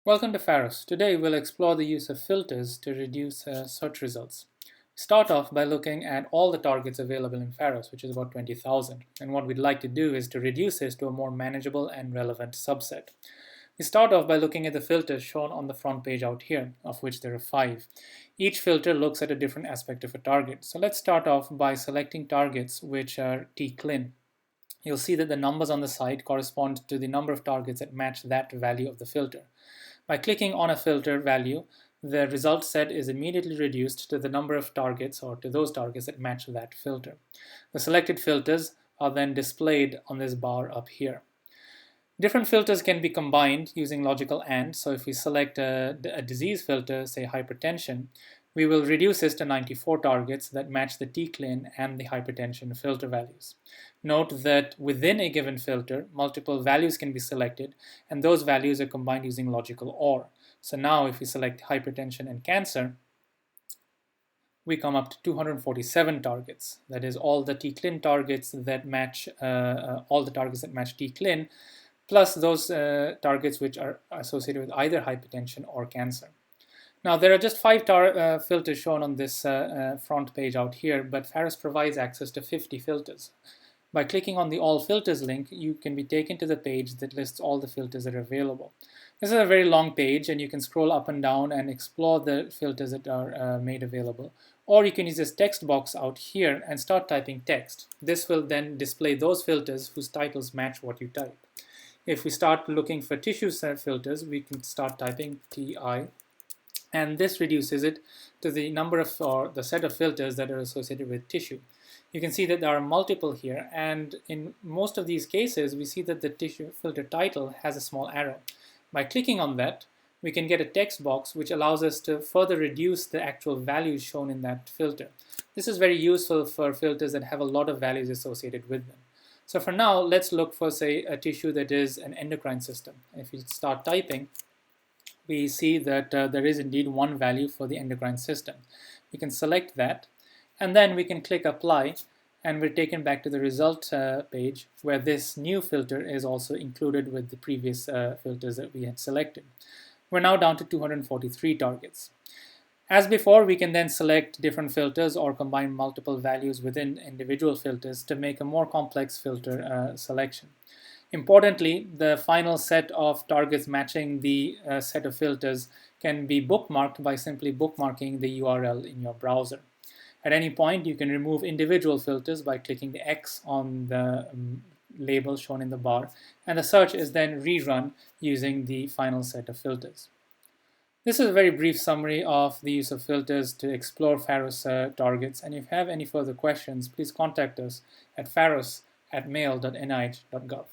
Welcome to Pharos. Today we'll explore the use of filters to reduce search results. Start off by looking at all the targets available in Pharos, which is about 20,000. And what we'd like to do is to reduce this to a more manageable and relevant subset. We start off by looking at the filters shown on the front page out here, of which there are 5. Each filter looks at a different aspect of a target. So let's start off by selecting targets which are T-clean. You'll see that the numbers on the side correspond to the number of targets that match that value of the filter. By clicking on a filter value, the result set is immediately reduced to the number of targets or to those targets that match that filter. The selected filters are then displayed on this bar up here. Different filters can be combined using logical AND. So if we select a disease filter, say hypertension, we will reduce this to 94 targets that match the T-clean and the hypertension filter values. Note that within a given filter, multiple values can be selected, and those values are combined using logical OR. So now if we select hypertension and cancer, we come up to 247 targets. That is all the T-clean targets that match T-clean, plus those targets which are associated with either hypertension or cancer. Now, there are just 5 filters shown on this front page out here, but Pharos provides access to 50 filters. By clicking on the All Filters link, you can be taken to the page that lists all the filters that are available. This is a very long page, and you can scroll up and down and explore the filters that are made available. Or you can use this text box out here and start typing text. This will then display those filters whose titles match what you type. If we start looking for tissue filters, we can start typing TI. And this reduces it to the number of, or the set of filters that are associated with tissue. You can see that there are multiple here, and in most of these cases, we see that the tissue filter title has a small arrow. By clicking on that, we can get a text box which allows us to further reduce the actual values shown in that filter. This is very useful for filters that have a lot of values associated with them. So for now, let's look for, say, a tissue that is an endocrine system. If you start typing, we see that there is indeed one value for the endocrine system. We can select that, and then we can click apply, and we're taken back to the result page where this new filter is also included with the previous filters that we had selected. We're now down to 243 targets. As before, we can then select different filters or combine multiple values within individual filters to make a more complex filter selection. Importantly, the final set of targets matching the set of filters can be bookmarked by simply bookmarking the URL in your browser. At any point, you can remove individual filters by clicking the X on the label shown in the bar, and the search is then rerun using the final set of filters. This is a very brief summary of the use of filters to explore Pharos targets, and if you have any further questions, please contact us at pharos@mail.nih.gov.